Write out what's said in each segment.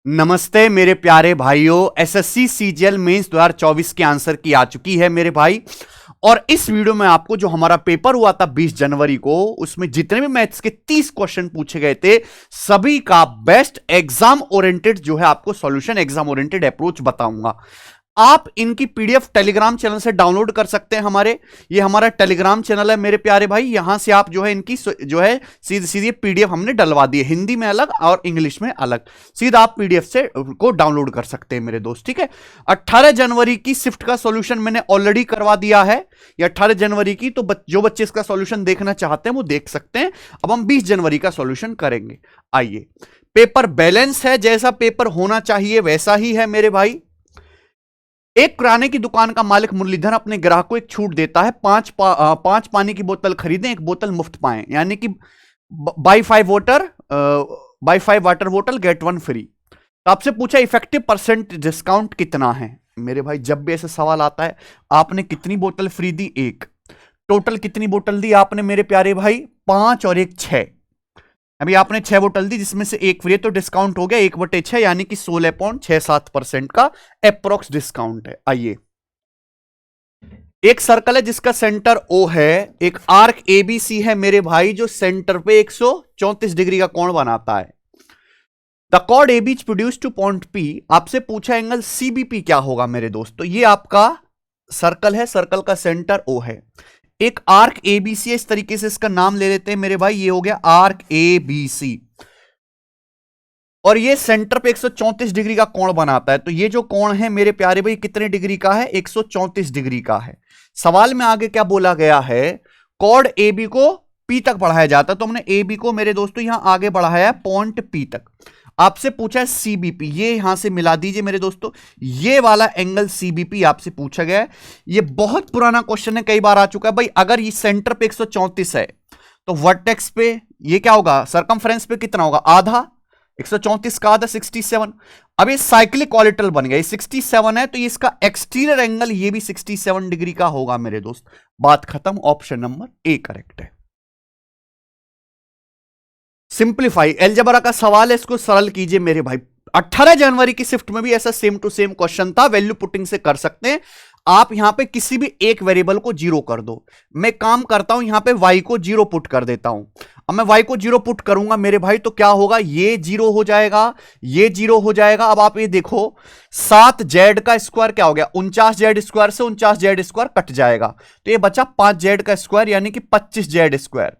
नमस्ते मेरे प्यारे भाइयों। एसएससी सीजीएल मेंस 2024 के आंसर की आ चुकी है मेरे भाई। और इस वीडियो में आपको जो हमारा पेपर हुआ था 20 जनवरी को, उसमें जितने भी मैथ्स के 30 क्वेश्चन पूछे गए थे, सभी का बेस्ट एग्जाम ओरिएंटेड जो है आपको सॉल्यूशन, एग्जाम ओरिएंटेड अप्रोच बताऊंगा। आप इनकी पीडीएफ टेलीग्राम चैनल से डाउनलोड कर सकते हैं। ये हमारा टेलीग्राम चैनल है मेरे प्यारे भाई। यहां से आप जो है इनकी जो है सीधी सीधी पीडीएफ हमने डलवा दी है, हिंदी में अलग और इंग्लिश में अलग। सीधा आप पीडीएफ से को डाउनलोड कर सकते हैं मेरे दोस्त, ठीक है। 18 जनवरी की शिफ्ट का सॉल्यूशन मैंने ऑलरेडी करवा दिया है, ये 18 जनवरी की। तो जो बच्चे इसका सॉल्यूशन देखना चाहते हैं वो देख सकते हैं। अब हम 20 जनवरी का सॉल्यूशन करेंगे। आइए, पेपर बैलेंस है, जैसा पेपर होना चाहिए वैसा ही है मेरे भाई। एक किराने की दुकान का मालिक मुरलीधर अपने ग्राहक को एक छूट देता है, पांच पानी की बोतल खरीदें, एक बोतल मुफ्त पाएं, यानी कि बाई 5 वाटर बोतल गेट 1 फ्री। तो आपसे पूछा इफेक्टिव परसेंट डिस्काउंट कितना है मेरे भाई। जब भी ऐसा सवाल आता है, आपने कितनी बोतल फ्री दी? एक। टोटल कितनी बोतल दी आपने मेरे प्यारे भाई? 5 और 1 6। अभी आपने 6 बोतल दी, जिसमें से 1 फ्री है, तो डिस्काउंट हो गया 1/6, यानी कि 16.67% का अप्रोक्स डिस्काउंट है। आइए, एक सर्कल है जिसका सेंटर O है, एक आर्क ABC है मेरे भाई, जो सेंटर पे 134 डिग्री का कोण बनाता है। The chord AB produce to point P। आपसे पूछा एंगल CBP क्या होगा मेरे दोस्त। तो ये आपका सर्कल है, सर्कल का सेंटर O है, एक आर्क ABC है, इस तरीके से इसका नाम ले लेते हैं मेरे भाई। ये हो गया आर्क ABC, और ये सेंटर पे 134 डिग्री का कोण बनाता है। तो ये जो कोण है मेरे प्यारे भाई कितने डिग्री का है? 134 डिग्री का है। सवाल में आगे क्या बोला गया है? कॉर्ड AB को P तक बढ़ाया जाता है, तो हमने AB को मेरे दोस्तों यहां आगे बढ़ाया है पॉइंट P तक। आपसे पूछा है CBP, ये यहां से मिला दीजिए मेरे दोस्तों, ये वाला एंगल CBP आपसे पूछा गया है। ये बहुत पुराना क्वेश्चन है, कई बार आ चुका है भाई। अगर ये सेंटर पे 134 है, तो वर्टेक्स पे ये क्या होगा? सरकमफ्रेंस पे कितना होगा? आधा। 134 का आधा 67। अब ये साइक्लिक ऑर्बिटल बन गया, ये 67 है, तो ये इसका एक्सटीरियर एंगल ये भी 67 डिग्री का होगा मेरे दोस्त। बात खत्म। ऑप्शन नंबर ए करेक्ट है। सिंप्लीफाई एलजेब्रा का सवाल है, इसको सरल कीजिए मेरे भाई। 18 जनवरी की शिफ्ट में भी ऐसा सेम टू सेम क्वेश्चन था, वैल्यू पुटिंग से कर सकते हैं आप। यहां पे किसी भी एक वेरिएबल को 0 कर दो। मैं काम करता हूं, यहां पे y को 0 पुट कर देता हूं। अब मैं y को 0 पुट करूंगा मेरे भाई, तो क्या होगा? ये 0 हो जाएगा, ये 0 हो जाएगा। अब आप ये देखो, 7z का स्क्वायर क्या हो गया? 49z स्क्वायर से 49z स्क्वायर कट जाएगा, तो ये बचा 5z का स्क्वायर, यानी कि 25z स्क्वायर।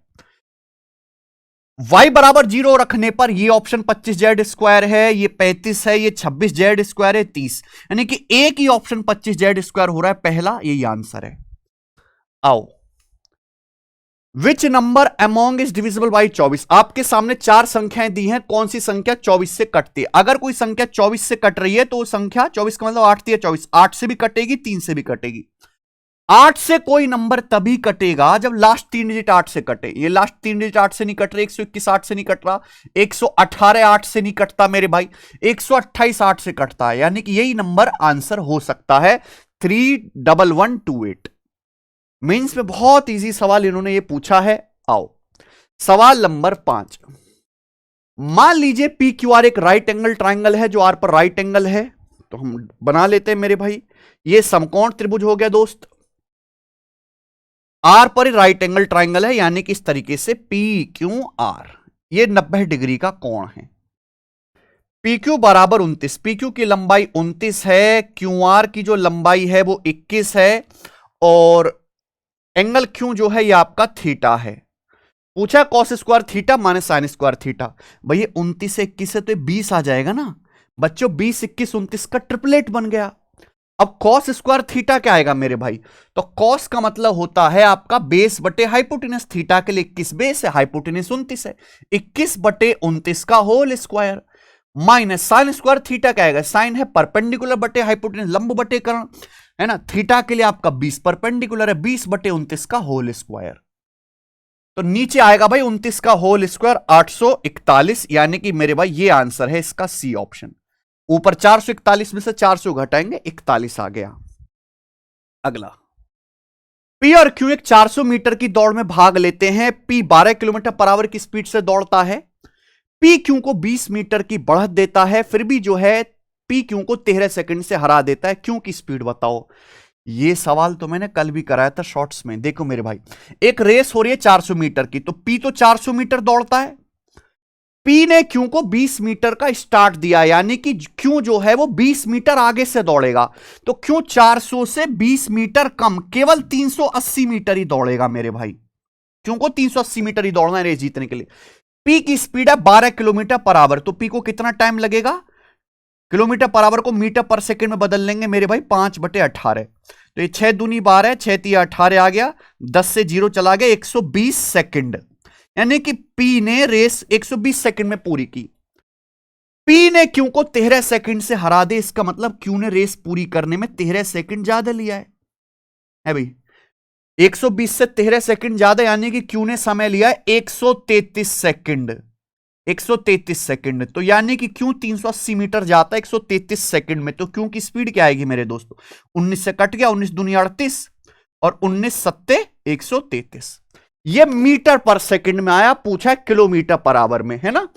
y बराबर 0 रखने पर ये ऑप्शन 25z स्क्वायर है, ये 35 है, ये 26z स्क्वायर है, 30, यानी कि एक ही ऑप्शन 25z स्क्वायर हो रहा है, पहला यही आंसर है। आओ, which number among is divisible by 24। आपके सामने 4 संख्याएं दी हैं, कौन सी संख्या 24 से कटती है? अगर कोई संख्या 24 से कट रही है, तो वो संख्या 24 का मतलब 8 3 24, 8 से भी कटेगी, 3 से भी कटेगी। 8 से कोई नंबर तभी कटेगा जब लास्ट 3 डिजिट 8 से कटे। ये लास्ट 3 डिजिट 8 से नहीं कट रहे, 121 8 से नहीं कट रहा, 118 8 से नहीं कटता मेरे भाई, 128 8 से कटता है, यानी कि यही नंबर आंसर हो सकता है 31128। मीन्स में बहुत इजी सवाल इन्होंने ये पूछा है। आओ, सवाल नंबर 5। मान लीजिए PQR एक राइट एंगल ट्राइंगल है, जो R पर राइट एंगल है, तो हम बना लेते हैं मेरे भाई। ये समकोण त्रिभुज हो गया दोस्त, R पर राइट एंगल ट्राइंगल है, यानी कि इस तरीके से PQR, ये 90 डिग्री का कोण है। PQ बराबर 29, PQ की लंबाई 29 है, QR की जो लंबाई है वो 21 है, और एंगल Q जो है ये आपका थीटा है। पूछा cos square theta minus sine square theta. भैया 29 से 21 है, तो 20 आ जाएगा ना बच्चों। 20 21 29 का ट्रिपलेट बन गया। अब कॉस स्क्वायर थीटा क्या आएगा मेरे भाई? तो कॉस का मतलब होता है आपका बेस बटे हाइपोटेनस। थीटा के लिए 21 बेस है, हाइपोटेनस 29 है, 21 बटे 29 का whole square, minus sine square theta क्या आएगा? साइन है परपेंडिकुलर बटे हाइपोटेनस, लंब बटे कर्ण, है ना। थीटा के लिए आपका 20 परपेंडिकुलर है, 20 बटे 29 का होल स्क्वायर। तो नीचे आएगा भाई 29 का होल स्क्वायर 841, यानी कि मेरे भाई ये आंसर है इसका सी ऑप्शन। ऊपर 441 में से 400 घटाएंगे, 41 आ गया। अगला, P और Q एक 400 मीटर की दौड़ में भाग लेते हैं। P 12 किलोमीटर पर आवर की स्पीड से दौड़ता है, पी क्यू को 20 मीटर की बढ़त देता है, फिर भी जो है पी क्यू को 13 सेकंड से हरा देता है, क्यू की स्पीड बताओ। ये सवाल तो मैंने कल भी कराया था शॉर्ट्स में। देखो मेरे भाई, एक रेस हो रही है 400 मीटर की, तो पी तो 400 मीटर दौड़ता है, पी ने क्यू को 20 मीटर का स्टार्ट दिया, यानी कि क्यू जो है वो 20 मीटर आगे से दौड़ेगा, तो क्यू 400 से 20 मीटर कम, केवल 380 मीटर ही दौड़ेगा मेरे भाई। क्यू को 380 मीटर ही दौड़ना है रेस जीतने के लिए। पी की स्पीड है 12 किलोमीटर पर आवर, तो पी को कितना टाइम लगेगा? किलोमीटर पर आवर को मीटर पर सेकंड में बदल लेंगे मेरे भाई, 5/18, तो ये 6 दूनी 12, 6 3 18 आ गया, 10 से 0 चला गया, 120 सेकंड, यानी कि पी ने रेस 120 सेकंड में पूरी की। पी ने क्यू को 13 सेकंड से हरा दे, इसका मतलब क्यू ने रेस पूरी करने में 13 सेकंड ज्यादा लिया है भाई। 120 से 13 सेकंड ज्यादा, यानी कि क्यू ने समय लिया है 133 सेकंड, 133 सेकंड, तो यानी कि क्यू 380 मीटर जाता है 133 सेकंड में, तो क्यू की स्पीड क्या आएगी मेरे दोस्तों? 19 से कट गया, 19 दूनी 38 और 19 सत्ते 133। ये मीटर पर सेकंड में आया, पूछा है किलोमीटर पर आवर में, है ना?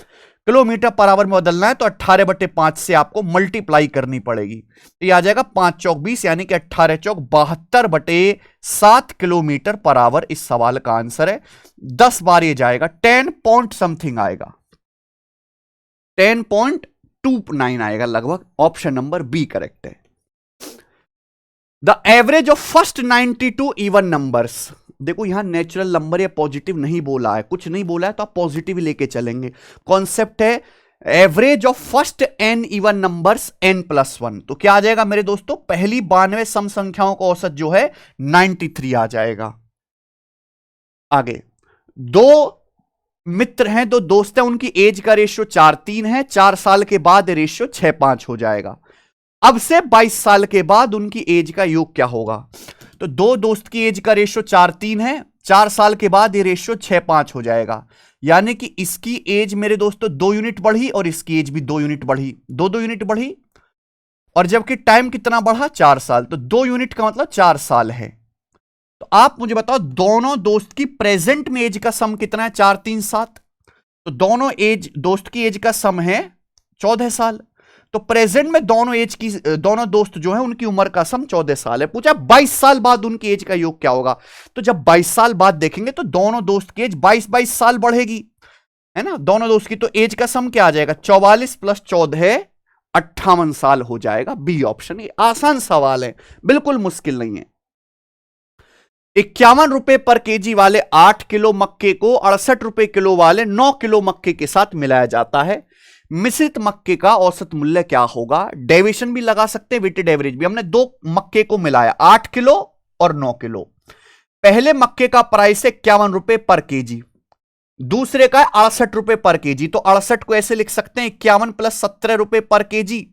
किलोमीटर पर आवर में बदलना है तो 18/5 से आपको मल्टीप्लाई करनी पड़ेगी, तो ये आ जाएगा 5 चौक 20, यानी कि 18 चौक 72/7 किलोमीटर पर आवर इस सवाल का आंसर है। 10 बार ये जाएगा, 10 पॉइंट समथिंग आएगा, 10.29 आएगा लगभग। ऑप्शन नंबर बी करेक्ट है। The average of first 92 even numbers, देखो यहां नेचुरल नंबर या पॉजिटिव नहीं बोला है, कुछ नहीं बोला है, तो आप पॉजिटिव लेके चलेंगे। कॉन्सेप्ट है average of first n even numbers n+1, तो क्या आ जाएगा मेरे दोस्तों? पहली 92 सम संख्याओं का औसत जो है 93 आ जाएगा। आगे, दो मित्र हैं, दो दोस्त हैं, उनकी एज का रेशियो 4:3 है, 4 साल के बाद रेशियो 6:5 हो जाएगा। अब से 22 साल के बाद उनकी एज का योग क्या होगा? तो दो दोस्त की एज का रेशियो 4:3 है, 4 साल के बाद ये रेशियो 6:5 हो जाएगा, यानी कि इसकी एज मेरे दोस्तों 2 यूनिट बढ़ी और इसकी एज भी 2 यूनिट बढ़ी, 2 यूनिट बढ़ी, और जबकि टाइम कितना बढ़ा? 4 साल, तो 2 यूनिट का मतलब 4 साल है। तो आप मुझे बताओ दोनों दोस्त की प्रेजेंट में एज का सम कितना है? 4 3 7, तो दोनों एज दोस्त की एज का सम है 14 साल, तो प्रेजेंट में दोनों दोस्त जो है उनकी उम्र का सम 14 साल है। पूछा 22 साल बाद उनकी एज का योग क्या होगा? तो जब 22 साल बाद देखेंगे तो दोनों दोस्त की एज 22 साल बढ़ेगी, है ना? दोनों दोस्त की तो एज का सम क्या आ जाएगा? 44 + 14 58 साल हो जाएगा। B option. ये आसान सवाल है, बिल्कुल मुश्किल नहीं है। 51 रुपए पर केजी वाले 8 किलो मक्के को 68 रुपए किलो वाले 9 किलो मक्के के साथ मिलाया जाता है, मिश्रित मक्के का औसत मूल्य क्या होगा? डेविएशन भी लगा सकते हैं, वेटेड एवरेज भी। हमने दो मक्के को मिलाया, 8 किलो और 9 किलो। पहले मक्के का प्राइस है 51 रुपए पर केजी, दूसरे का है 68 रुपए पर केजी, तो 68 को ऐसे लिख सकते हैं 51 + 17 रुपए पर केजी,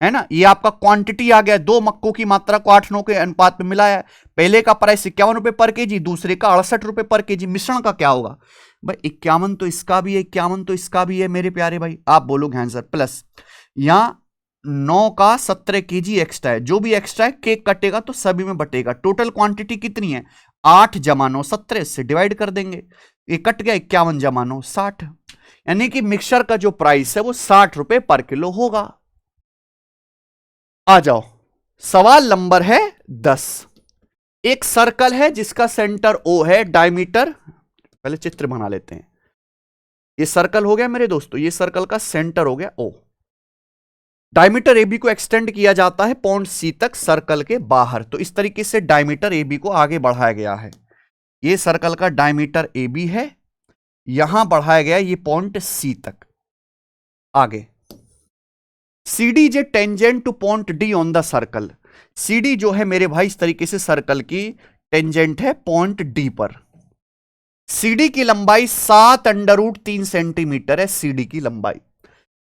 है ना? ये आपका क्वांटिटी आ गया, दो मक्कों की मात्रा को 8 9 के अनुपात में मिलाया है। पहले का प्राइस 51 रुपए पर केजी, दूसरे का 68 रुपए पर केजी। मिश्रण का क्या होगा भाई? 51 तो इसका भी है, 51 तो इसका भी है मेरे प्यारे भाई, आप बोलोगे आंसर। प्लस यहां 9 का 17 केजी एक्स्ट्रा है, जो भी एक्स्ट्रा है केक कटेगा तो सभी में बटेगा। टोटल क्वांटिटी कितनी है? 8 × 9 17, से डिवाइड कर देंगे, ये कट गया, 51 × 9 60, यानी कि मिक्सचर का जो प्राइस है वो 60 रुपए पर किलो होगा। आ जाओ, सवाल नंबर है 10। एक सर्कल है जिसका सेंटर O है, डायमीटर, पहले चित्र बना लेते हैं। ये सर्कल हो गया मेरे दोस्तों, ये सर्कल का सेंटर हो गया O। डायमीटर AB को एक्सटेंड किया जाता है पॉइंट C तक सर्कल के बाहर, तो इस तरीके से डायमीटर AB को आगे बढ़ाया गया है। ये सर्कल का डायमीटर AB है, यहां बढ़ाया गया ये पॉइंट C तक। आगे, CD is a tangent two point D on the circle. CD जो है मेरे भाई इस तरीके से सर्कल की टेंजेंट है पॉइंट D पर। CD की लंबाई 7√3 सेंटीमीटर है, CD की लंबाई।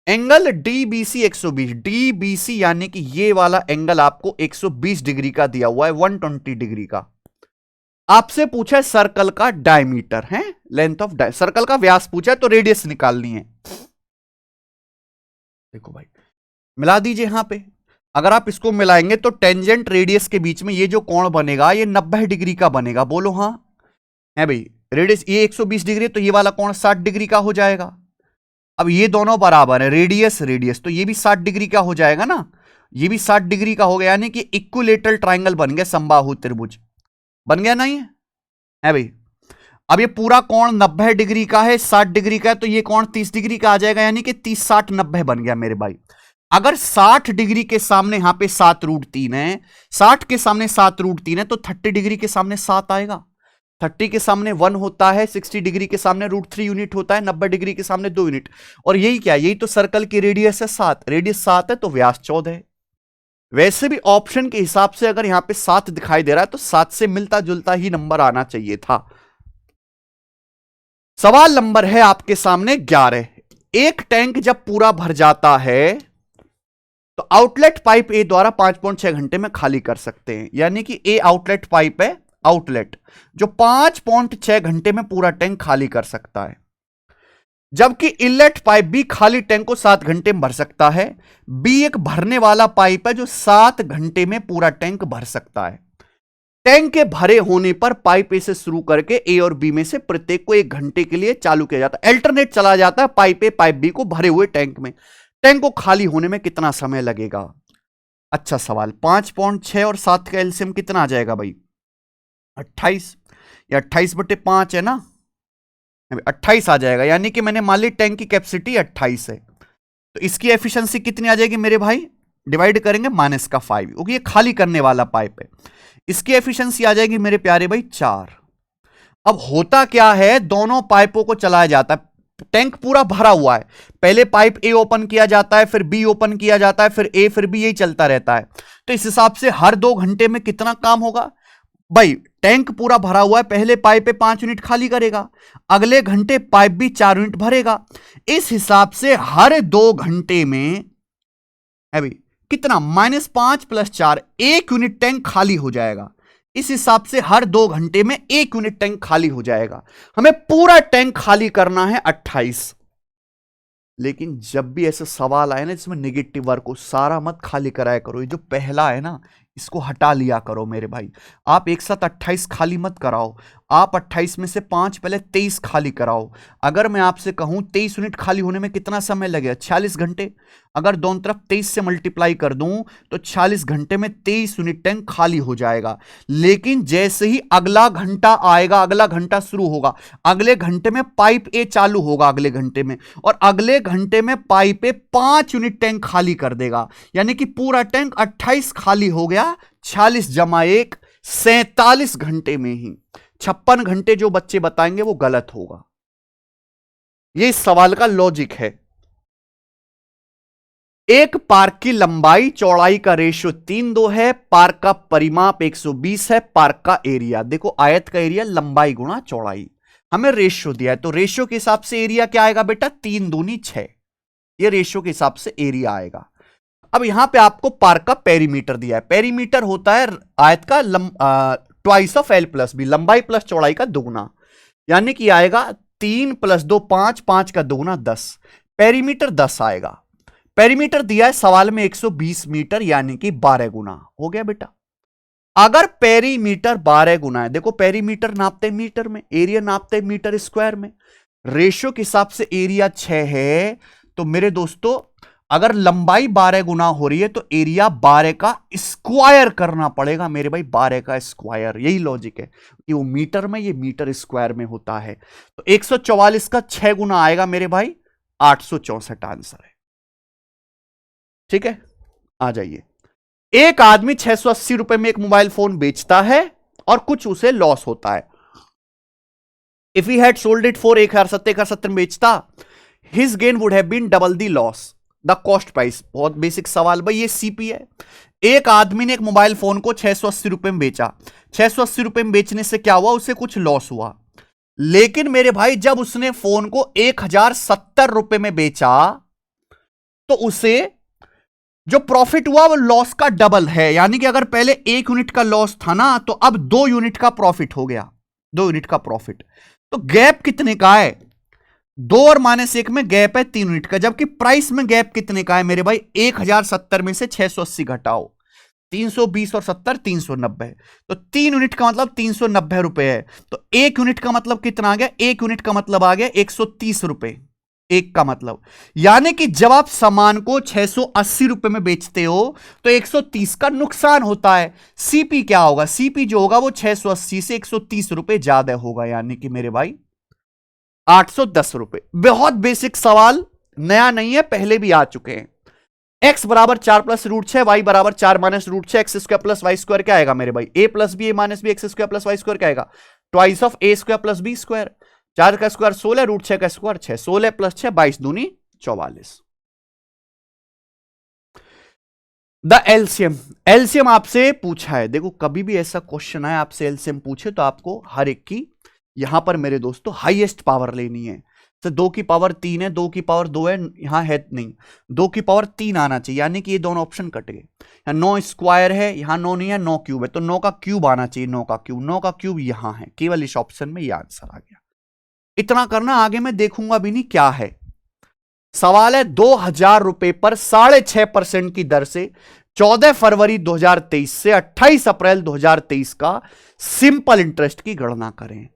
एंगल DBC 120, DBC यानी कि ये वाला एंगल आपको 120 डिग्री का दिया हुआ है, 120 डिग्री का। आपसे पूछा है सर्कल का डायमीटर है, लेंथ ऑफ सर्कल का व्यास पूछा है, तो रेडियस निकालनी है। देखो भाई मिला दीजिए यहां पे, अगर आप इसको मिलाएंगे तो टेंजेंट रेडियस के बीच में ये जो कोण बनेगा ये 90 डिग्री का बनेगा। बोलो हाँ है भाई। रेडियस ये 120 डिग्री, तो ये वाला कोण 60 डिग्री का हो जाएगा। अब ये दोनों बराबर है, रेडियस रेडियस, तो ये भी 60 डिग्री का हो जाएगा ना, ये भी 60 डिग्री का हो गया, यानी कि इक्विलेटरल ट्राइंगल बन गया, समबाहु त्रिभुज बन गया। नहीं है भाई। अब ये पूरा कोण 90 डिग्री का है, 60 डिग्री का है, तो ये कोण 30 डिग्री का आ जाएगा, यानी कि 30 60 90 बन गया मेरे भाई। अगर 60 डिग्री के सामने यहां पे 7√3 है, 60 के सामने 7√3 है, तो 30 डिग्री के सामने 7 आएगा, 30 के सामने 1 होता है, 60 डिग्री के सामने √3 यूनिट होता है, 90 डिग्री के सामने 2 यूनिट। और यही क्या, यही तो सर्कल की रेडियस है 7, रेडियस 7 है तो व्यास 14 है। वैसे भी ऑप्शन के हिसाब से अगर यहां पे 7 दिखाई दे रहा है तो 7 से मिलता जुलता ही नंबर आना चाहिए था। सवाल नंबर है आपके सामने 11। एक टैंक जब पूरा भर जाता है तो आउटलेट पाइप ए द्वारा 5.6 घंटे में खाली कर सकते हैं, यानी कि ए आउटलेट पाइप है, आउटलेट जो 5.6 घंटे में पूरा टैंक खाली कर सकता है, जबकि इनलेट पाइप भी खाली टैंक को 7 घंटे में भर सकता है। बी एक भरने वाला पाइप है जो 7 घंटे में पूरा टैंक भर सकता है। टैंक के भरे होने पर पाइप ए से शुरू करके ए और बी में से प्रत्येक को 1 घंटे के लिए चालू किया जाता है, अल्टरनेट चला जाता है पाइप ए पाइप बी को भरे हुए टैंक में। टैंक को खाली होने में कितना समय लगेगा? अच्छा सवाल। 5.6 और 7 का एलसीएम कितना आ जाएगा भाई? 28, या 28/5 है ना, 28 आ जाएगा, यानी कि मैंने मान ली टैंक की कैपेसिटी 28 है, तो इसकी एफिशिएंसी कितनी आ जाएगी मेरे भाई? डिवाइड करेंगे -5, क्योंकि ये खाली करने वाला पाइप है। इसकी एफिशिएंसी आ जाएगी मेरे प्यारे भाई 4। अब होता क्या है, दोनों पाइपों को चलाया जाता है, टैंक पूरा भरा हुआ है, पहले पाइप ए ओपन किया जाता है, फिर बी ओपन किया जाता है, फिर ए, फिर बी, यही चलता रहता है। तो इस हिसाब से हर 2 घंटे में कितना काम होगा भाई? टैंक पूरा भरा हुआ है, पहले पाइप पे 5 यूनिट खाली करेगा, अगले घंटे पाइप भी 4 यूनिट भरेगा। इस हिसाब से हर 2 घंटे में है भाई कितना, -5 + 4, 1 यूनिट टैंक खाली हो जाएगा। इस हिसाब से हर 2 घंटे में 1 यूनिट टैंक खाली हो जाएगा। हमें पूरा टैंक खाली करना है 28। लेकिन जब भी ऐसा सवाल आए ना जिसमें नेगेटिव वर्क हो, सारा मत खाली कराया करो, ये जो पहला है ना इसको हटा लिया करो मेरे भाई। आप एक साथ 28 खाली मत कराओ, आप 28 में से 5 पहले 23 खाली कराओ। अगर मैं आपसे कहूं 23 यूनिट खाली होने में कितना समय लगेगा? 46 घंटे। अगर दोनों तरफ 23 से मल्टीप्लाई कर दूं तो 46 घंटे में 23 यूनिट टैंक खाली हो जाएगा। लेकिन जैसे ही अगला घंटा आएगा, अगला घंटा शुरू होगा, अगले घंटे में पाइप ए चालू होगा अगले घंटे में, और अगले घंटे में पाइप ए 5 यूनिट टैंक खाली कर देगा, यानी कि पूरा टैंक 28 खाली हो गया। 46 + 1 47 घंटे में ही। 56 घंटे जो बच्चे बताएंगे वो गलत होगा। ये इस सवाल का लॉजिक है। एक पार्क की लंबाई चौड़ाई का रेशियो 3:2 है, पार्क का परिमाप 120 है, पार्क का एरिया, देखो आयत का एरिया लंबाई गुणा चौड़ाई, हमें रेशियो दिया है, तो रेशियो के हिसाब से एरिया क्या आएगा बेटा? 3 दूनी 6, ये रेशियो के हिसाब से एरिया आएगा। अब यहां पे आपको पार्क का पेरीमीटर दिया है, पेरीमीटर होता है आयत का ट्वाइस ऑफ L + B, लंबाई प्लस चौड़ाई का दुगुना, यानी कि आएगा 3 + 2 5, 5 का दुगुना 10, पेरीमीटर 10 आएगा। पेरीमीटर दिया है सवाल में 120 मीटर, यानी कि 12 गुना हो गया बेटा। अगर पेरीमीटर 12 गुना है, देखो पेरीमीटर नापते मीटर में, एरिया नापते मीटर स्क्वायर में, रेशियो के हिसाब से एरिया 6 है, तो मेरे दोस्तों अगर लंबाई 12 गुना हो रही है तो एरिया 12 का स्क्वायर करना पड़ेगा मेरे भाई, 12 का स्क्वायर। यही लॉजिक है कि वो मीटर में, ये मीटर स्क्वायर में होता है। तो 144 का 6 गुना आएगा मेरे भाई, 864 आंसर है। ठीक है, आ जाइए। एक आदमी 680 रुपए में एक मोबाइल फोन बेचता है और कुछ उसे लॉस होता है। If he had sold it for 1,70 में बेचता, his gain would have been double the loss the cost price. बहुत बेसिक सवाल भाई, ये सीपी है। एक आदमी ने एक मोबाइल फोन को 680 रुपए में बेचा, 680 रुपए में बेचने से क्या हुआ? उसे कुछ लॉस हुआ। लेकिन मेरे भाई जब उसने फोन को 1,070 रुपए में बेचा तो उसे जो प्रॉफिट हुआ वो लॉस का डबल है, यानी कि अगर पहले 1 यूनिट का लॉस था ना, तो अब 2 यूनिट का प्रॉफिट हो गया, 2 यूनिट का प्रॉफिट। तो गैप कितने का है? 2 और -1 में गैप है 3 यूनिट का, जबकि प्राइस में गैप कितने का है मेरे भाई? 1,070 में से 680 घटाओ, 320 और 70 390, तो 3 यूनिट का मतलब 390 रुपए है। तो 1 यूनिट का मतलब कितना आ गया? 1 यूनिट का मतलब आ गया 130 रुपए, एक का मतलब, यानी कि जब आप सामान को 680 रुपए में बेचते हो तो 130 का नुकसान होता है। सीपी क्या होगा? सीपी जो होगा वो 680 से 130 रुपए ज्यादा होगा, यानी कि मेरे भाई 810 रुपए। बहुत बेसिक सवाल, नया नहीं है, पहले भी आ चुके हैं। एक्स बराबर 4 प्लस रूट 6, वाई बराबर 4 minus root 6, x square plus y square क्या आएगा मेरे भाई? A plus b, a minus b, x square plus y square क्या आएगा? Twice of a square plus b square. 4 का स्क्वायर 16, रूट 6 का स्क्वायर 6, 16 प्लस 6 22 दूनी 44। द एलसीएम, एलसीएम आपसे पूछा है। देखो कभी भी ऐसा क्वेश्चन आए आपसे एलसीएम पूछे तो आपको हर एक की यहां पर मेरे दोस्तों हाईएस्ट पावर लेनी है। तो 2 की पावर 3 है, 2 की पावर 2 है, यहां है नहीं, 2 की पावर 3 आना चाहिए, यानी कि ये दोनों ऑप्शन कट गए। यहां 9 स्क्वायर है, यहां 9 नहीं है, 9 क्यूब है, तो 9 का क्यूब आना चाहिए, 9 का क्यूब, 9 का क्यूब यहां है, केवल इस ऑप्शन में यह आंसर आ गया। इतना करना, आगे मैं देखूंगा भी नहीं क्या है। सवाल है 2000 रुपए पर 6.5% की दर से 14 फरवरी 2023 से 28 अप्रैल 2023 का सिंपल इंटरेस्ट की गणना करें।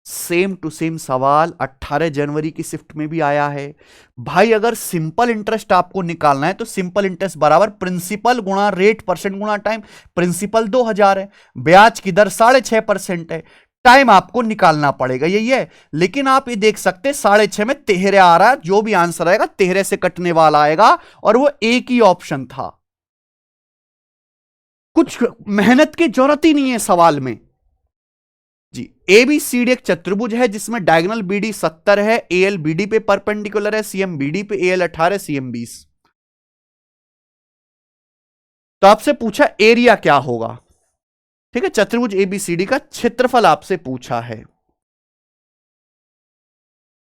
सेम टू सेम सवाल 18 जनवरी की शिफ्ट में भी आया है भाई। अगर सिंपल इंटरेस्ट आपको निकालना है तो सिंपल इंटरेस्ट बराबर प्रिंसिपल गुणा रेट परसेंट गुणा टाइम। प्रिंसिपल 2000 है, ब्याज की दर 6.5% है, टाइम आपको निकालना पड़ेगा, यही है। लेकिन आप ये देख सकते 6.5 में 13 आ रहा है, जो भी आंसर आएगा 13 से कटने वाला आएगा, और वो एक ही ऑप्शन था। कुछ मेहनत की जरूरत ही नहीं है सवाल में जी। एबीसीडी एक चतुर्भुज है जिसमें डायगोनल बीडी 70 है, एएल बीडी पे परपेंडिकुलर है, सीएम बीडी पे, एएल 18, सीएम 20। तो आपसे पूछा एरिया क्या होगा, ठीक है। चतुर्भुज एबीसीडी का क्षेत्रफल आपसे पूछा है।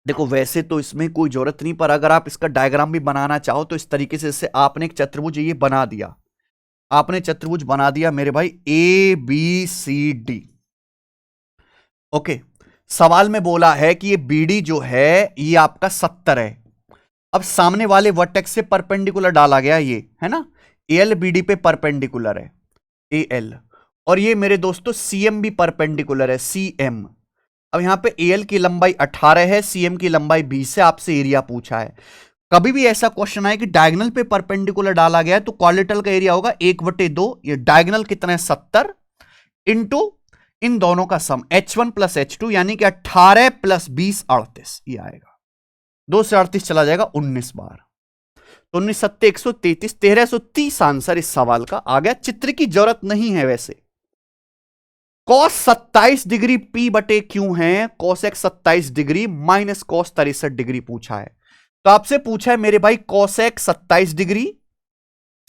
देखो वैसे तो इसमें कोई जरूरत नहीं, पर अगर आप इसका डायग्राम भी बनाना चाहो तो इस तरीके से, इससे आपने एक चतुर्भुज ये बना दिया, आपने चतुर्भुज बना दिया मेरे भाई A B C D. Okay, सवाल में बोला है कि ये बीडी जो है ये आपका 70 है। अब सामने वाले वर्टेक्स से परपेंडिकुलर डाला गया, ये है ना, एल बीडी पे परपेंडिकुलर है, एल, और ये मेरे दोस्तों सीएम भी परपेंडिकुलर है, सीएम। अब यहां पे एल की लंबाई 18 है, सीएम की लंबाई 20 है, आपसे एरिया पूछा है। कभी भी ऐसा क्वेश्चन आए कि डायगोनल पे परपेंडिकुलर डाला गया है तो क्वाड्रेटल का एरिया होगा 1/2, ये डायगोनल कितना है 70 इंटू इन दोनों का सम h1 प्लस h2, यानी कि 18 प्लस 20 38, ये आएगा। 2 से 38 चला जाएगा 19 बार, तो 19 सत्ते 133, 1330 आंसर इस सवाल का आ गया। चित्र की जरूरत नहीं है वैसे। कॉस 27 डिग्री P बटे क्यू है, cos x 27 degree minus cos 63 degree पूछा है। तो आपसे पूछा है मेरे भाई कॉस एक्स 27 डिग्री,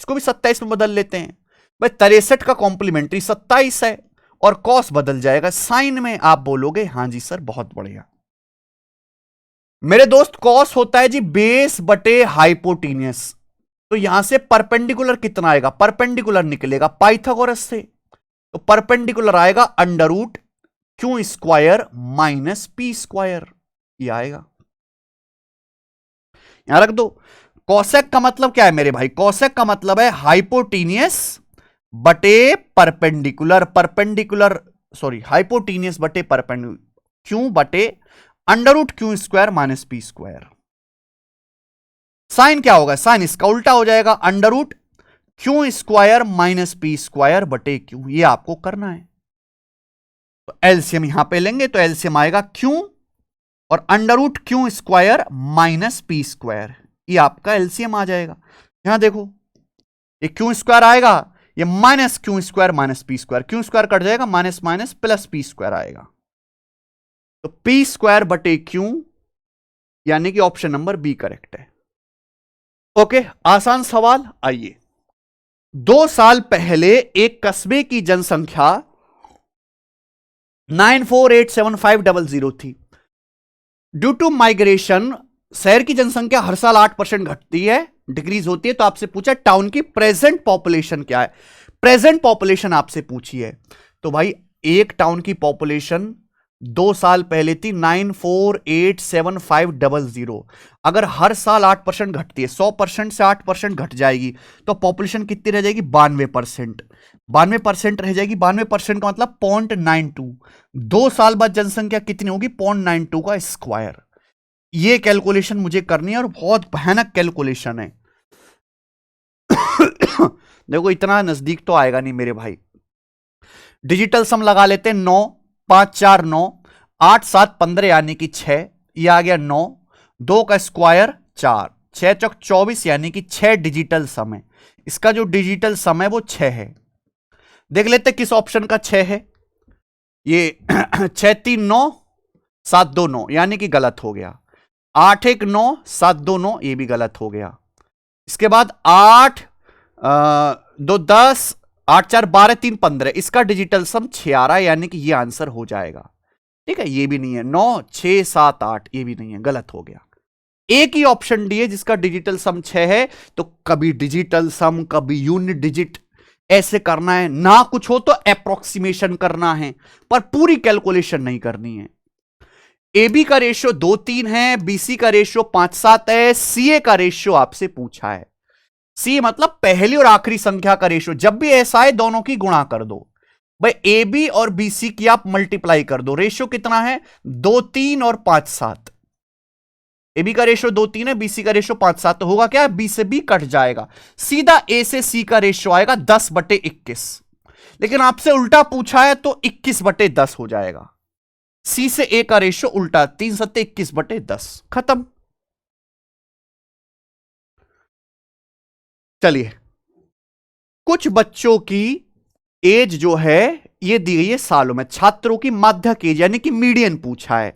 इसको भी 27 में बदल लेते हैं भाई, 63 का कॉम्प्लीमेंट्री 27 है, और कॉस बदल जाएगा साइन में। आप बोलोगे हां जी सर बहुत बढ़िया। मेरे दोस्त कॉस होता है जी बेस बटे हाइपोटीनियस, तो यहां से परपेंडिकुलर कितना आएगा, परपेंडिकुलर निकलेगा पाइथागोरस से, तो परपेंडिकुलर आएगा under root Q square minus P square, ये आएगा। यहां रख दो। कॉसेक का मतलब क्या है मेरे भाई? कॉसेक का मतलब है हाइपोटीनियस बटे परपेंडिकुलर, परपेंडिकुलर सॉरी हाइपोटीनियस बटे परपेंडिकुलर, क्यू बटे under root Q square minus P square. Sine क्या होगा? साइन इसका उल्टा हो जाएगा, under root Q square minus P square बटे क्यू, ये आपको करना है। तो एलसीएम यहां पे लेंगे तो एलसीएम आएगा क्यू और under root Q square minus P square, ये आपका एलसीएम आ जाएगा। यहां देखो ये क्यू स्क्वायर आएगा, ये minus q square minus P square, q square cut जाएगा, minus minus plus p square आएगा, तो पी स्क्वायर बटे क्यू, यानी कि ऑप्शन नंबर बी करेक्ट है। ओके, आसान सवाल। आइए, 2 साल पहले एक कस्बे की जनसंख्या 948750 थी। ड्यू टू माइग्रेशन शहर की जनसंख्या हर साल 8% घटती है, डिक्रीज होती है। तो आपसे पूछा टाउन की प्रेजेंट पॉपुलेशन क्या है, प्रेजेंट पॉपुलेशन आपसे पूछी है। तो भाई एक टाउन की पॉपुलेशन 2 साल पहले थी 948750। अगर हर साल 8% घटती है, 100% से 8% घट जाएगी, तो पॉपुलेशन कितनी रह जाएगी? 92%। 92% रह जाएगी। 92% का मतलब 0.92। 2 साल बाद जनसंख्या कितनी होगी? 0.92 का स्क्वायर। ये कैलकुलेशन मुझे करनी है और बहुत भयानक कैलकुलेशन है। देखो इतना नजदीक तो आएगा नहीं मेरे भाई। डिजिटल सम लगा लेते हैं। 9 5 4 9 8 7 15 यानी कि 6, ये आ गया 9। 2 का स्क्वायर 4, 6 चौक 24 यानी कि 6 डिजिटल सम है। इसका जो डिजिटल सम है वो 6 है। देख लेते किस ऑप्शन का 6 है। ये 6 3 9 7 2 9 यानी कि गलत हो गया। 8 1 9 7 2 9 ये भी गलत हो गया। इसके बाद 8 2 10 8 4 12 3 15 इसका डिजिटल सम 6 आ रहा है यानी कि ये आंसर हो जाएगा। ठीक है, ये भी नहीं है। 9 6 7 8 ये भी नहीं है, गलत हो गया। एक ही ऑप्शन डी है जिसका डिजिटल सम 6 है। तो कभी डिजिटल सम कभी यूनिट डिजिट ऐसे करना है ना, कुछ हो तो अप्रोक्सीमेशन करना है, पर पूरी कैलकुलेशन नहीं करनी है। एबी का रेशियो 2 3 है, बीसी का रेशियो 5 7 है, सीए का रेशियो आपसे पूछा है। सी मतलब पहली और आखिरी संख्या का रेशियो। जब भी ऐसा है दोनों की गुणा कर दो भाई। ए बी और बी सी की आप मल्टीप्लाई कर दो। रेशियो कितना है? 2 3 और 5 7। ए बी का रेशियो 2 3 है, बी सी का रेशियो 5 7। तो होगा क्या? बी से बी कट जाएगा, सीधा ए से सी का रेशियो आएगा 10/21। लेकिन आपसे उल्टा पूछा है तो 21/10 हो जाएगा। सी से ए का रेशियो उल्टा, 3 7 21/10, खत्म। चलिए, कुछ बच्चों की एज जो है ये दी गई है सालों में। छात्रों की माध्यक एज यानी कि मीडियन पूछा है।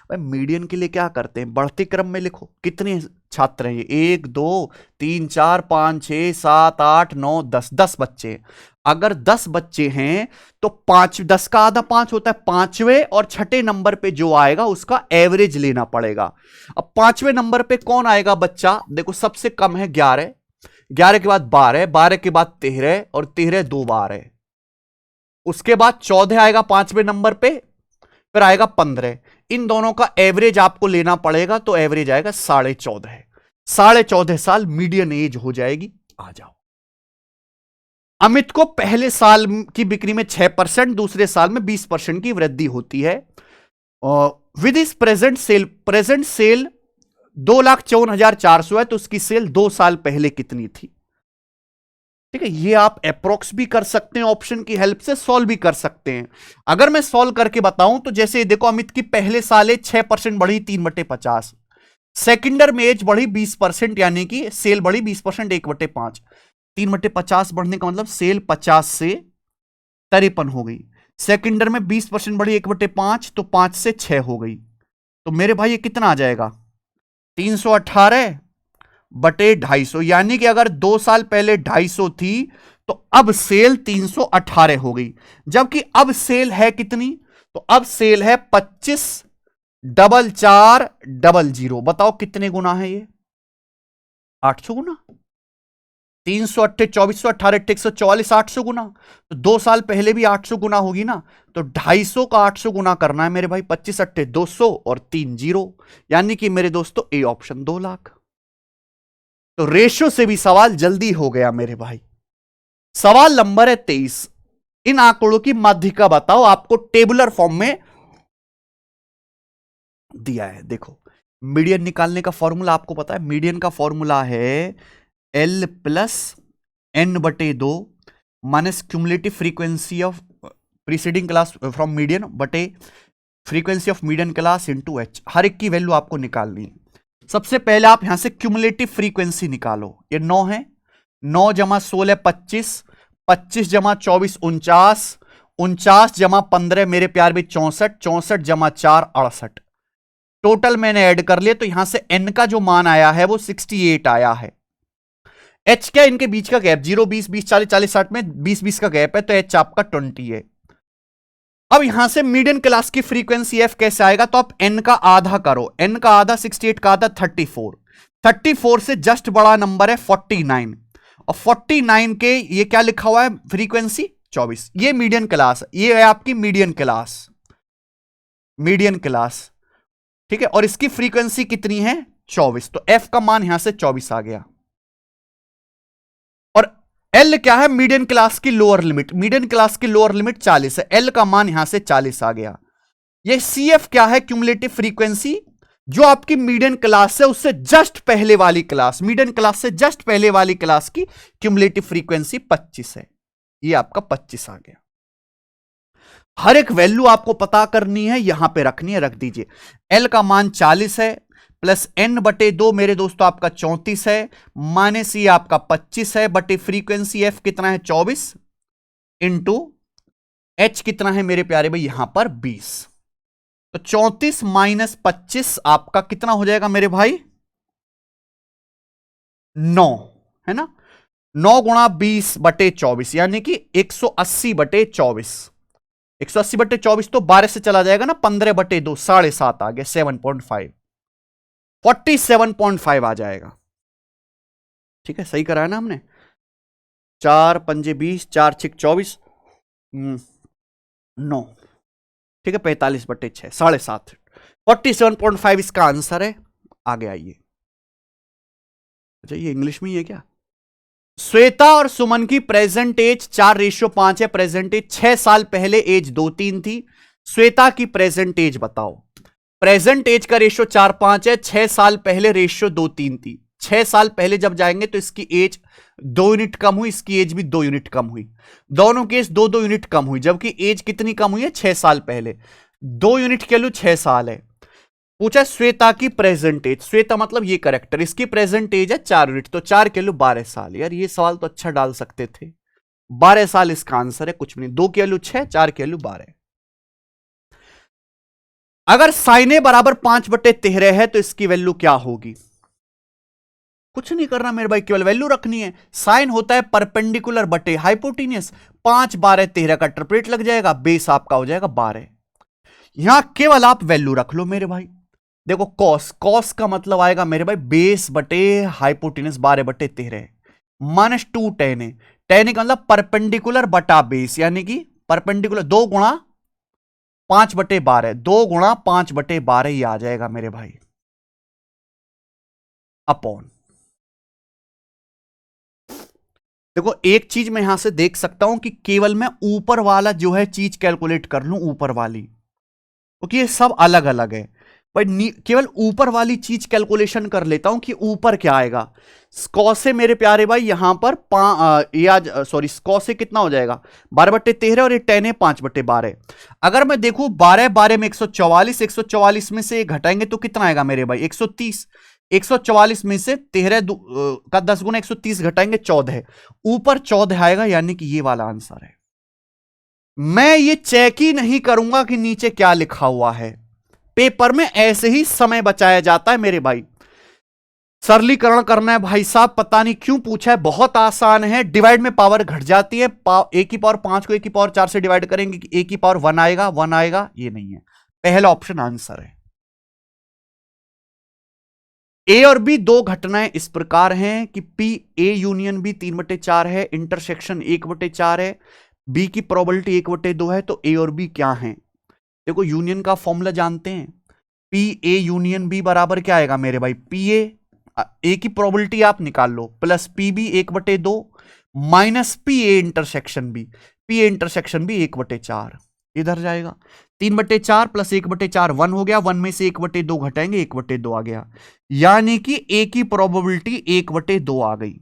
भाई मीडियन के लिए क्या करते हैं? बढ़ते क्रम में लिखो कितने छात्र हैं ये। 1 2 3 4 5 6 7 8 9 10, 10 बच्चे। अगर 10 बच्चे हैं तो 5, 10 का आधा 5 होता है। पांचवें और छठे नंबर पे जो आएगा उसका एवरेज लेना पड़ेगा। अब पांचवें नंबर पे कौन आएगा बच्चा? देखो सबसे कम है 11, 11 के बाद 12, 12 के बाद 13 और 13 2 बार है। उसके बाद 14 आएगा पांचवें नंबर पे, फिर आएगा 15। इन दोनों का एवरेज आपको लेना पड़ेगा तो एवरेज आएगा 14.5। 14.5 साल मीडियन एज हो जाएगी। आ जाओ। अमित को पहले साल की बिक्री में 6%, दूसरे साल में 20% की वृद्धि होती है। विद इस प्रेजेंट सेल 2,54,400 है, तो उसकी सेल 2 साल पहले कितनी थी? ठीक है, ये आप अप्रोक्स भी कर सकते हैं, ऑप्शन की हेल्प से सॉल्व भी कर सकते हैं। अगर मैं सॉल्व करके बताऊं तो जैसे देखो, अमित की पहले साल 6% बढ़ी 3/50। सेकेंडर में एज बढ़ी 20% यानी कि सेल बढ़ी 20% 1/5। 3/50 बढ़ने का मतलब सेल 50 से 53 हो गई। सेकेंडर में 20% बढ़ी 1/5 तो 5 से 6 हो गई। तो मेरे भाई ये कितना आ जाएगा? 318/250 यानी कि अगर 2 साल पहले 250 थी तो अब सेल 318 हो गई। जबकि अब सेल है कितनी? तो अब सेल है 25,440। बताओ कितने गुना है ये? 800 गुना। 308 2418 144 800 गुना। तो 2 साल पहले भी 800 गुना होगी ना। तो 250 का 800 गुना करना है मेरे भाई। 25 8 200 और 3 0 यानी कि मेरे दोस्तों ए ऑप्शन 2 लाख। तो रेशियो से भी सवाल जल्दी हो गया मेरे भाई। सवाल नंबर है 23। इन आंकड़ों की माध्यिका बताओ। आपको टेबुलर फॉर्म में दिया है। देखो मीडियन निकालने का फॉर्मूला आपको पता है। मीडियन का फॉर्मूला है L + N/2 minus cumulative frequency of preceding class from median बटे frequency of median class into H। हर एक की वैल्यू आपको निकालनी है। सबसे पहले आप यहां से क्यूमुलेटिव फ्रीक्वेंसी निकालो। ये 9 है। 9 + 16 25, 25 + 24 49, 49 + 15 मेरे प्यार भी 64, 64 + 4 68। टोटल मैंने ऐड कर लिया तो यहां से N का जो मान आया है वो 68 आया है। H क्या? इनके बीच का गैप 0 20 20 40 40 60 में 20 20 का गैप है तो H आपका 20 है। अब यहां से मीडियन क्लास की फ्रीक्वेंसी F कैसे आएगा? तो आप N का आधा करो। N का आधा 68 का आधा 34। 34 से जस्ट बड़ा नंबर है 49 और 49 के ये क्या लिखा हुआ है? फ्रीक्वेंसी 24। ये मीडियन क्लास, ये है आपकी मीडियन क्लास। मीडियन क्लास ठीक है। और इसकी फ्रीक्वेंसी कितनी है? 24। तो F का मान यहां से 24 आ गया। और L क्या है? मीडियन क्लास की लोअर लिमिट। मीडियन क्लास की लोअर लिमिट 40 है। L का मान यहां से 40 आ गया। ये CF क्या है? क्यूमुलेटिव फ्रीक्वेंसी जो आपकी मीडियन क्लास है उससे जस्ट पहले वाली क्लास, मीडियन क्लास से जस्ट पहले वाली क्लास की क्यूमुलेटिव फ्रीक्वेंसी 25 है। ये आपका 25 आ गया। हर एक वैल्यू आपको पता करनी है, यहां पे रखनी है, रख दीजिए। एल का मान 40 है प्लस n बटे 2 मेरे दोस्तों आपका 34 है, माइनस ये आपका 25 है बटे फ्रीक्वेंसी f कितना है 24 इंटू h कितना है मेरे प्यारे भाई यहां पर 20। तो 34 माइनस 25 आपका कितना हो जाएगा मेरे भाई 9, है ना। 9 गुणा 20 बटे 24 यानी कि 180 बटे 24। 180 बटे 24 तो 12 से चला जाएगा ना, 15 बटे 2 7.5 आ गया, 7.5, 47.5 आ जाएगा। ठीक है, सही कराया ना हमने। 4 पंजे 20, 4 6 24, 9, ठीक है, 45 बटे 6, 7.5, 47.5 इसका आंसर है। आगे आइए। अच्छा, ये इंग्लिश में ही है क्या। श्वेता और सुमन की प्रेजेंट एज 4:5 है। प्रेजेंट एज 6 साल पहले एज 2-3 थी। श्वेता की प्रेजेंट एज बताओ। प्रेजेंट एज का रेशियो 4-5 है, 6 साल पहले रेशियो 2-3 थी। 6 साल पहले जब जाएंगे तो इसकी एज 2 यूनिट कम हुई, इसकी एज भी 2 यूनिट कम हुई, दोनों की एज 2-2 यूनिट कम हुई, जबकि एज कितनी कम हुई है 6 साल पहले। 2 यूनिट के लिए 6 साल है। पूछा श्वेता की प्रेजेंट एज, श्वेता मतलब ये करेक्टर, इसकी प्रेजेंट एज है 4 यूनिट, तो 4 के लिए 12 साल। यार ये सवाल तो अच्छा डाल सकते थे, 12 साल इसका आंसर है, कुछ नहीं। 2 के लिए 6, 4 के लिए 12। अगर साइन ए बराबर 5/13 है तो इसकी वैल्यू क्या होगी। कुछ नहीं करना मेरे भाई, केवल वैल्यू रखनी है। साइन होता है परपेंडिकुलर बटे हाइपोटेन्यूस, 5 12 13 का ट्रिपलेट लग जाएगा, बेस आपका हो जाएगा 12। यहां केवल आप वैल्यू रख लो मेरे भाई। देखो कॉस, कॉस का मतलब आएगा मेरे भाई बेस बटे हाइपोटेन्यूस 12/13 माइनस 2 tan ए। tan ए का मतलब परपेंडिकुलर बटा बेस, यानी कि परपेंडिकुलर 2 गुणा 5/12, 2 गुणा 5/12 ये आ जाएगा मेरे भाई, अपॉन। देखो एक चीज मैं यहां से देख सकता हूं कि केवल मैं ऊपर वाला जो है चीज कैलकुलेट कर लूं, ऊपर वाली, क्योंकि ये सब अलग अलग है भाई। केवल ऊपर वाली चीज कैलकुलेशन कर लेता हूं कि ऊपर क्या आएगा। स्कॉस से मेरे प्यारे भाई यहां पर सॉरी स्कॉस से कितना हो जाएगा 12/13 और ये tan है 5/12। अगर मैं देखूं 12 में 144, 144 में से घटाएंगे तो कितना आएगा मेरे भाई 130। 144 में से 13 का 10 गुना 130 घटाएंगे 14, ऊपर 14 आएगा, यानी कि ये वाला आंसर है। मैं ये चेक ही नहीं करूंगा कि नीचे क्या लिखा हुआ है, पेपर में ऐसे ही समय बचाया जाता है मेरे भाई। सरलीकरण करना है भाई साहब, पता नहीं क्यों पूछा है, बहुत आसान है। डिवाइड में पावर घट जाती है, a की पावर 5 को a की पावर 4 से डिवाइड करेंगे कि a की पावर 1 आएगा, 1 आएगा, ये नहीं है। पहला ऑप्शन आंसर है। ए और बी दो घटनाएं इस प्रकार हैं कि पी ए यूनियन बी 3/4 है, इंटरसेक्शन 1/4 है, बी की प्रोबेबिलिटी 1/2 है। तो ए और बी क्या है, देखो यूनियन का फॉर्मूला जानते हैं, पी ए यूनियन बी बराबर क्या आएगा मेरे भाई, पी ए की प्रोबेबिलिटी आप निकाल लो plus p b 1/2 minus p a intersection b, p a intersection b 1/4 इधर जाएगा। 3/4 प्लस 1/4 1 हो गया, 1 में से 1/2 घटाएंगे 1/2 आ गया, यानी कि ए की प्रोबेबिलिटी 1/2 आ गई।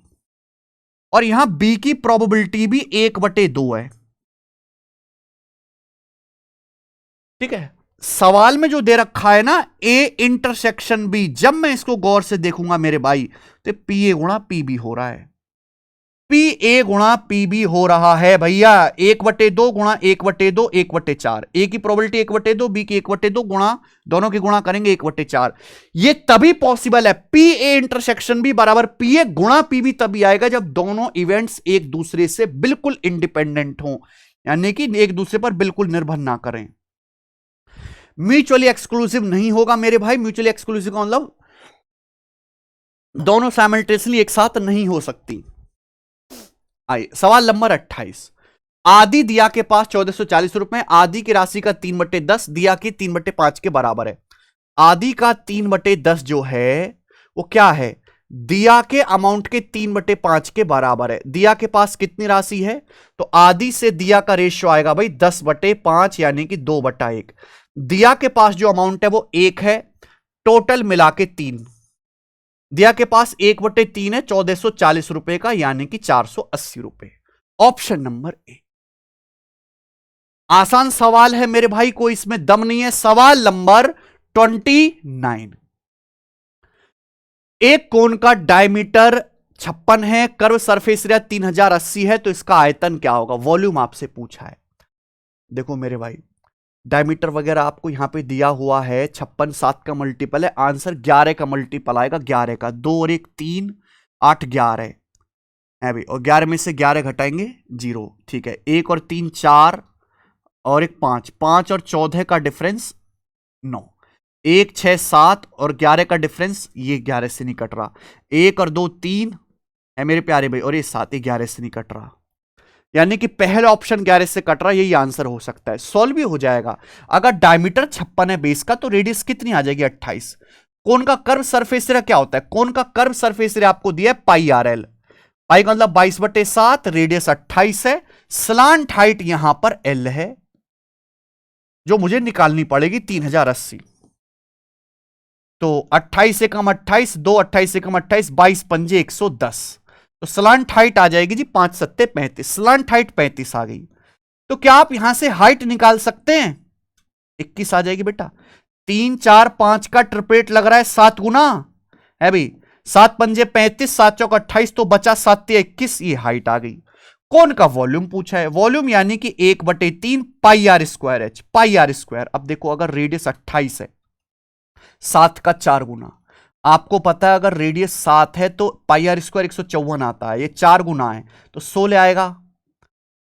और यहां बी की प्रोबेबिलिटी भी 1/2 है। ठीक है, सवाल में जो दे रखा है ना ए इंटरसेक्शन बी, जब मैं इसको गौर से देखूंगा मेरे भाई तो पी ए गुणा पी बी हो रहा है, पी ए गुणा पी बी हो रहा है भैया। 1/2 गुणा 1/2 1/4, ए की प्रोबेबिलिटी 1/2, बी की 1/2 गुणा, दोनों की गुणा करेंगे 1/4। ये तभी पॉसिबल है, पी ए इंटरसेक्शन बी बराबर पी ए गुणा पी बी तभी आएगा जब दोनों इवेंट्स एक दूसरे से बिल्कुल इंडिपेंडेंट हो, यानी कि एक दूसरे पर बिल्कुल निर्भर ना करें। म्यूचुअली एक्सक्लूसिव नहीं होगा मेरे भाई, म्यूचुअली एक्सक्लूसिव का मतलब दोनों साइमल्टेनियसली एक साथ नहीं हो सकती। आइए सवाल नंबर 28। आदि दिया के पास 1440 रुपए, आदि की राशि का 3/10 दिया की 3/5 के बराबर है। आदि का 3/10 जो है वो क्या है, दिया के अमाउंट के 3/5 के बराबर है। दिया के पास कितनी राशि है, तो आदि से दिया का रेशियो आएगा भाई 10/5 यानी कि 2/1। दिया के पास जो अमाउंट है वो 1 है, टोटल मिला के 3 दिया के पास 1/3 है, 1440 रुपए का, यानी कि 480 रुपए। Option number A. आसान सवाल है मेरे भाई, कोई इसमें दम नहीं है। सवाल नंबर 29। एक कोन का डायमीटर 56 है, कर्व सरफेस एरिया 3080 है, तो इसका आयतन क्या होगा? वॉल्यूम आपसे पूछा है। देखो मेरे भाई, डायमीटर वगैरह आपको यहां पे दिया हुआ है। 56 7 का मल्टीपल है, आंसर 11 का मल्टीपल आएगा। 11 का 2 और 1 3, 8 11 है भाई। और 11 में से 11 घटाएंगे 0, ठीक है। 1 और 3 4 और 1 5, 5 और 14 का डिफरेंस 9, 1 6 7 और 11 का डिफरेंस, ये 11 से नहीं कट रहा। 1 और 2 3 है मेरे प्यारे भाई, और ये 7, 11 से नहीं कट रहा, यानी कि पहला ऑप्शन 11 से कट रहा, यही आंसर हो सकता है। सॉल्व भी हो जाएगा। अगर डायमीटर 56 है बेस का, तो रेडियस कितनी आ जाएगी? 28। कोन का कर्व सरफेस एरिया क्या होता है? कोन का कर्व सरफेस एरिया आपको दिया है पाई आर एल। पाई का मतलब 22/7, रेडियस 28 है। स्लांट हाइट यहां पर एल है, जो मुझे निकालनी पड़ेगी 3080। तो 28 से कम 28, 2 28 से कम 28, 22 पंजे 110। तो स्लांट हाइट आ जाएगी जी 5 7 35। स्लांट हाइट 35 आ गई। तो क्या आप यहां से हाइट निकाल सकते हैं? 21 आ जाएगी बेटा। 3 4 5 का ट्रिपलेट लग रहा है 7 गुना है भाई। 7 पंजे 35, 7 चौक 28, तो बचा 7 21, ये हाइट आ गई। कौन का वॉल्यूम पूछा है? वॉल्यूम यानी कि 1/3 pi r square h. Pi r square. अब देखो, अगर रेडियस 28 है, 7 का 4 गुना, आपको पता है अगर रेडियस 7 है तो पाई आर स्क्वायर 154 आता है, ये 4 गुना है तो 16 आएगा।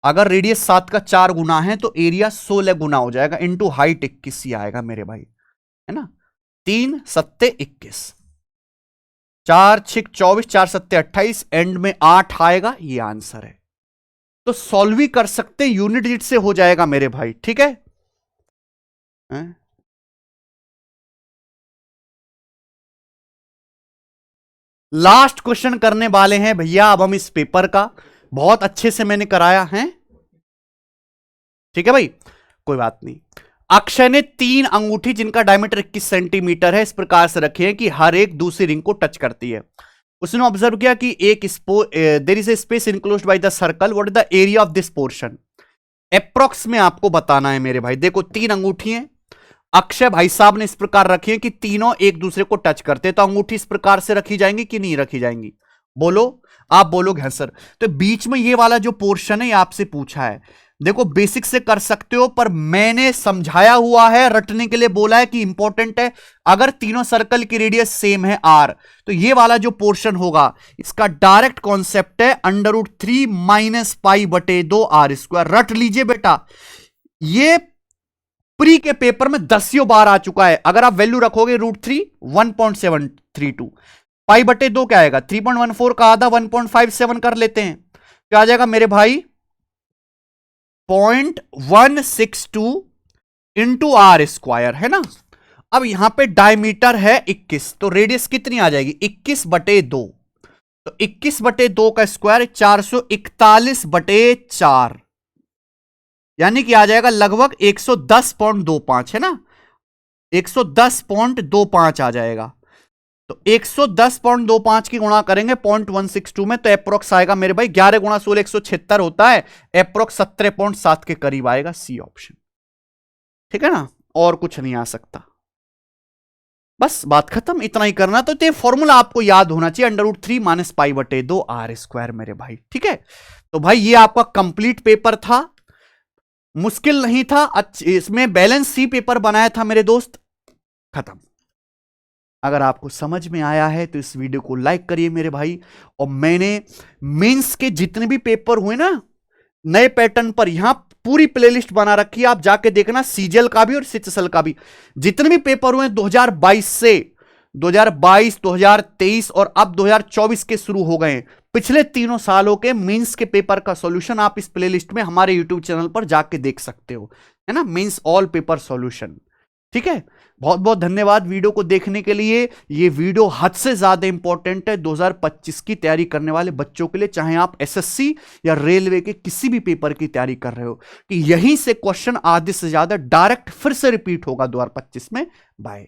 अगर रेडियस 7 का 4 गुना है तो एरिया 16 गुना हो जाएगा, इंटू हाइट 21 ही आएगा मेरे भाई, है ना। 3 7 21, 4 6 24, 4 7 28, एंड में 8 आएगा, ये आंसर है। तो सॉल्व भी कर सकते, यूनिट डिजिट से हो जाएगा मेरे भाई, ठीक है। लास्ट क्वेश्चन करने वाले हैं भैया अब हम इस पेपर का। बहुत अच्छे से मैंने कराया है, ठीक है भाई, कोई बात नहीं। अक्षय ने 3 अंगूठी जिनका डायमीटर 21 सेंटीमीटर है इस प्रकार से रखे हैं कि हर एक दूसरी रिंग को टच करती है। उसने ऑब्जर्व किया कि एक there is a space enclosed by the circle, what is the area of this portion? Approx में आपको बताना है मेरे भाई। देखो 3 अंगूठी हैं, अक्षय भाई साहब ने इस प्रकार रखी है कि तीनों एक दूसरे को टच करते हैं, तो अंगूठी इस प्रकार से रखी जाएंगी कि नहीं रखी जाएंगी? बोलो, आप बोलोगे हाँ सर। तो बीच में ये वाला जो पोर्शन है ये आपसे पूछा है। देखो बेसिक से कर सकते हो, पर मैंने समझाया हुआ है, रटने के लिए बोला है कि इंपॉर्टेंट है। अगर तीनों सर्कल की रेडियस सेम है r, तो ये वाला जो पोर्शन होगा इसका डायरेक्ट कॉन्सेप्ट है √3 - π/2 r²। रट लीजिए बेटा, ये प्री के पेपर में 10 बार आ चुका है। अगर आप वैल्यू रखोगे √3 1.732, π/2 क्या आएगा? 3.14 का आधा 1.57 कर लेते हैं, क्या आ जाएगा मेरे भाई? 0.162 इंटू r², है ना। अब यहां पे डायमीटर है 21, तो रेडियस कितनी आ जाएगी? 21/2, तो 21/2 का स्क्वायर 441/4, यानी कि आ जाएगा लगभग 110.25, है ना। 110.25 आ जाएगा। तो 110.25 की गुणा करेंगे 0.162 में, तो एप्रोक्स आएगा मेरे भाई 11 गुणा 16 176 होता है, एप्रोक्स 17.7 के करीब आएगा, सी ऑप्शन, ठीक है ना। और कुछ नहीं आ सकता, बस बात खत्म, इतना ही करना। तो ये फॉर्मूला आपको याद होना चाहिए, √3 - π/2 r² मेरे भाई, ठीक है। तो भाई ये आपका कंप्लीट पेपर था, मुश्किल नहीं था। इसमें बैलेंस सी पेपर बनाया था मेरे दोस्त, खत्म। अगर आपको समझ में आया है तो इस वीडियो को लाइक करिए मेरे भाई। और मैंने मेंस के जितने भी पेपर हुए ना नए पैटर्न पर, यहां पूरी प्लेलिस्ट बना रखी है, आप जाके देखना, सीजीएल का भी और सीएचएसएल का भी। जितने भी पेपर हुए 2022 से 2022, 2023 और अब 2024 के शुरू हो गए, पिछले 3 सालों के मेंस के पेपर का सॉल्यूशन आप इस प्लेलिस्ट में हमारे यूट्यूब चैनल पर जाके देख सकते हो, है ना। मेंस ऑल पेपर सॉल्यूशन, ठीक है। बहुत बहुत धन्यवाद वीडियो को देखने के लिए। ये वीडियो हद से ज्यादा इंपॉर्टेंट है 2025 की तैयारी करने वाले बच्चों के लिए, चाहे आप एसएससी या रेलवे के किसी भी पेपर की तैयारी कर रहे हो, कि यहीं से क्वेश्चन आधे से ज्यादा डायरेक्ट फिर से रिपीट होगा 2025 में। बाय।